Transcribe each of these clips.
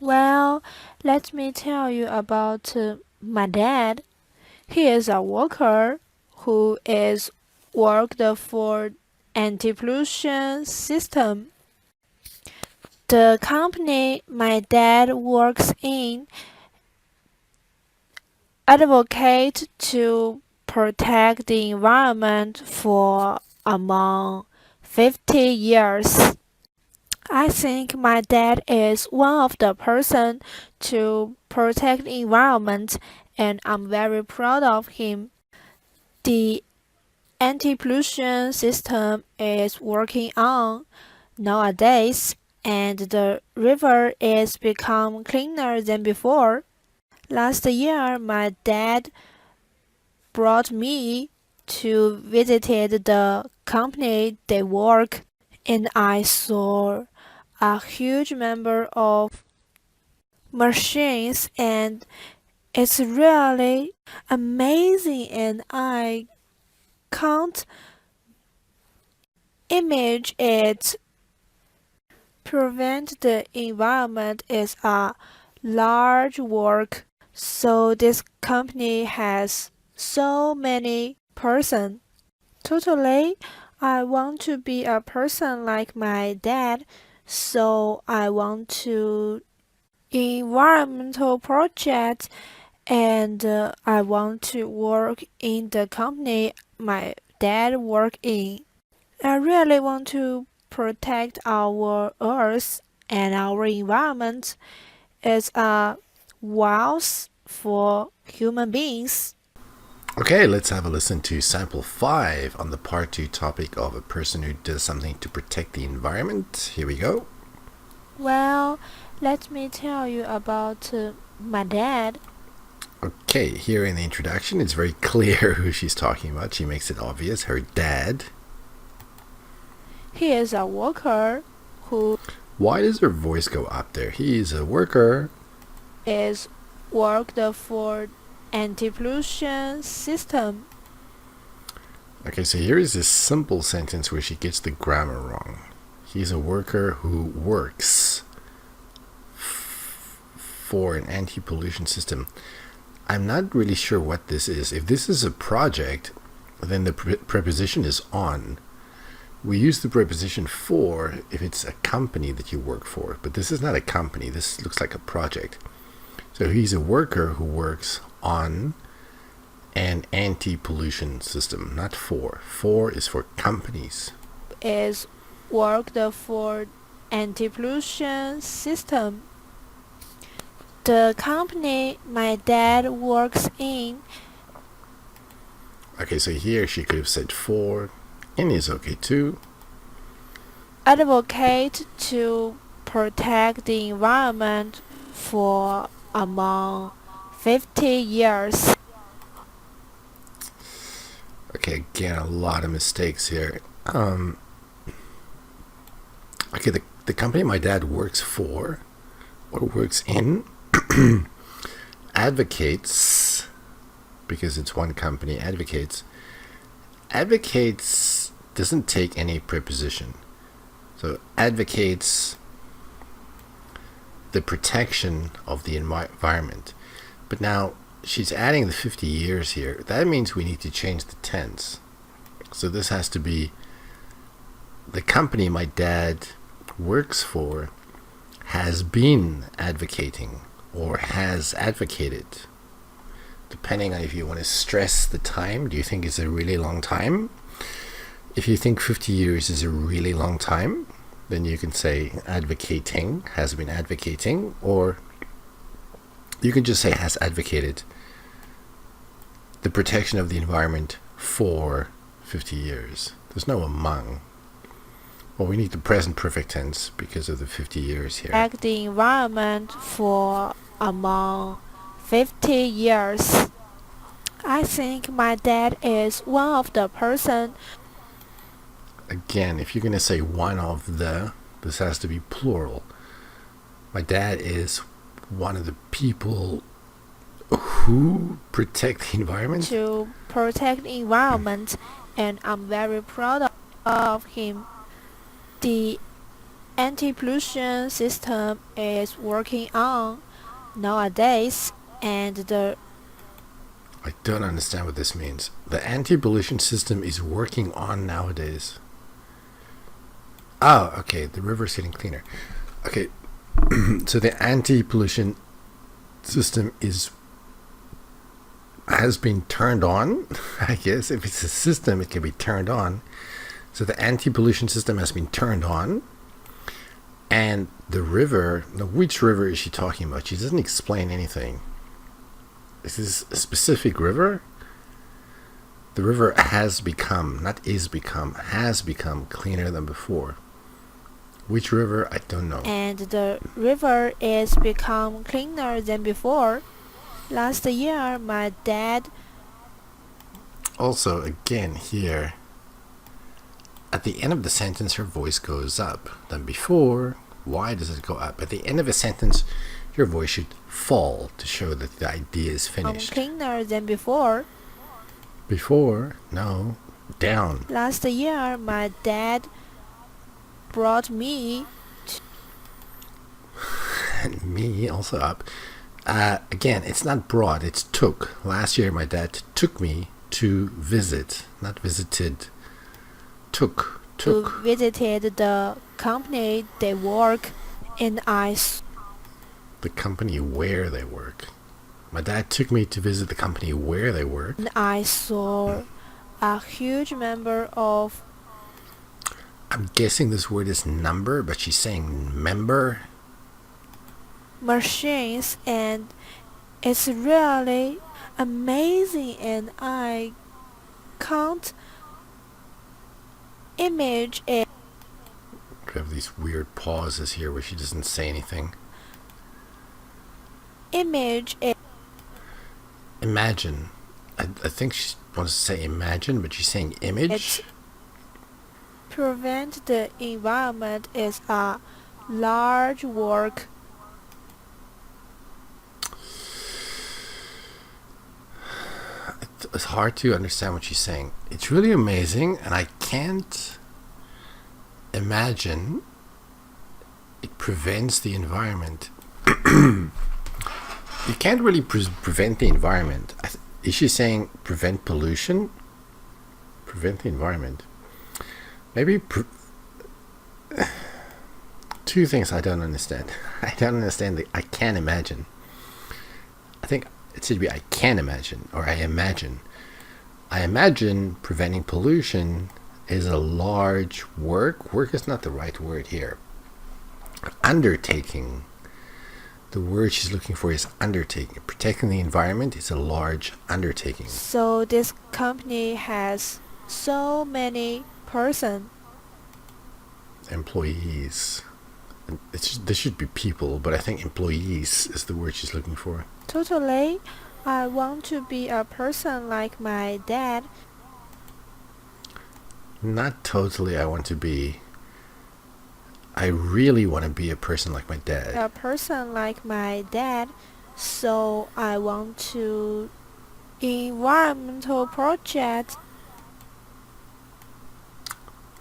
Well, let me tell you about my dad. He is a worker who is worked for anti-pollution system. The company my dad works in advocate to protect the environment for among 50 years. I think my dad is one of the person to protect the environment and I'm very proud of him. The anti-pollution system is working on nowadays and the river is become cleaner than before. Last year my dad brought me to visited the company they work and I saw a huge number of machines and it's really amazing and I can't image it. Prevent the environment is a large work, so this company has so many person. Totally, I want to be a person like my dad, so I want to environmental project and I want to work in the company my dad work in. I really want to protect our earth and our environment. It's a wealth for human beings. Okay, let's have a listen to sample 5 on the part 2 topic of a person who does something to protect the environment. Here we go. Well, let me tell you about my dad. Okay, here in the introduction, it's very clear who she's talking about. She makes it obvious. Her dad. He is a worker who Why does her voice go up there? He's a worker. is worked for anti-pollution system. Okay, so here is this simple sentence where she gets the grammar wrong. He's a worker who works for an anti-pollution system. I'm not really sure what this is. If this is a project, then the preposition is on. We use the preposition for if it's a company that you work for, but this is not a company. This looks like a project. So he's a worker who works on an anti-pollution system, not for. For is for companies. Is worked for anti-pollution system. The company my dad works in Okay, so here she could have said for, and is okay too. advocate to protect the environment for among 50 years. Okay, again, a lot of mistakes here. Okay, the company my dad works for, or works in, advocates, because it's one company, advocates doesn't take any preposition. So advocates the protection of the environment. But now she's adding the 50 years here. That means we need to change the tense. So this has to be the company my dad works for has been advocating or has advocated. Depending on if you want to stress the time. Do you think it's a really long time? If you think 50 years is a really long time, then you can say advocating, has been advocating, or you can just say has advocated the protection of the environment for 50 years. There's no among. Well, we need the present perfect tense because of the 50 years here. Protect the environment for among 50 years. I think my dad is one of the person. Again, if you're going to say one of the, this has to be plural. My dad is one of the people who protect the environment. To protect the environment and I'm very proud of him. The anti-pollution system is working on nowadays, and the I don't understand what this means. The anti-pollution system is working on nowadays. Oh, okay. The river's getting cleaner. Okay. So the anti-pollution system has been turned on. I guess if it's a system, it can be turned on. So the anti-pollution system has been turned on. And the river, now which river is she talking about? She doesn't explain anything. Is this a specific river? The river has become, not is become, has become cleaner than before. Which river? I don't know. and the river is become cleaner than before. Last year, my dad Also, again, here, at the end of the sentence, her voice goes up. Than before, why does it go up? At the end of a sentence, your voice should fall to show that the idea is finished. cleaner than before. Before, no, down. Last year, my dad brought me And me also up. Again, it's not brought, it's took. Last year, my dad took me to visit, not visited. Took. to visited the company they work, and The company where they work. My dad took me to visit the company where they work. I saw a huge number of I'm guessing this word is number, but she's saying member. machines, and it's really amazing, and I can't image it. We have these weird pauses here where she doesn't say anything. Imagine. I think she wants to say imagine, but she's saying image. It's prevent the environment is a large work. It's hard to understand what she's saying. It's really amazing, and I can't imagine it prevents the environment. You can't really prevent the environment. Is she saying prevent pollution? Prevent the environment. Maybe two things I don't understand. I don't understand the I can't imagine. I think it should be I can imagine, or I imagine. I imagine preventing pollution is a large work. Work is not the right word here. Undertaking. The word she's looking for is undertaking. Protecting the environment is a large undertaking. So this company has so many person. Employees. There should be people, but I think employees is the word she's looking for. Totally, I want to be a person like my dad. Not totally I want to be. I really want to be a person like my dad. A person like my dad, so I want to environmental project.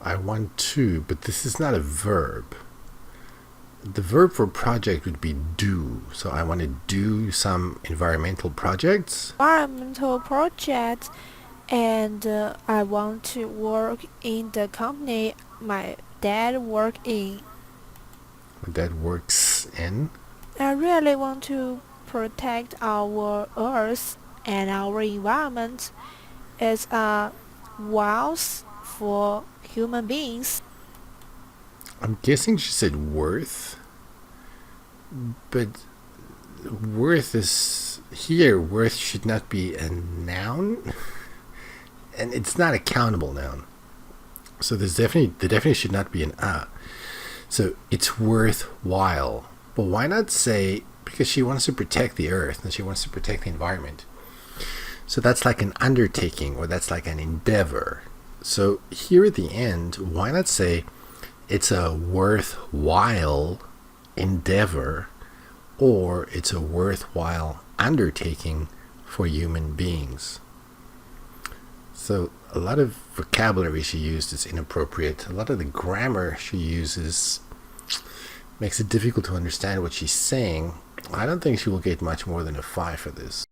I want to, but this is not a verb. The verb for project would be do. So I want to do some environmental projects. Environmental project, and I want to work in the company my dad work in. My dad works in. I really want to protect our earth and our environment. It's a wealth for human beings. I'm guessing she said worth. But worth is here. Worth should not be a noun. And it's not a countable noun. So there definitely should not be an a. So it's worthwhile. But why not say, because she wants to protect the earth and she wants to protect the environment. So that's like an undertaking, or that's like an endeavor. So here at the end, why not say it's a worthwhile endeavor, or it's a worthwhile undertaking for human beings. So a lot of vocabulary she used is inappropriate. A lot of the grammar she uses makes it difficult to understand what she's saying, I don't think she will get much more than a 5 for this.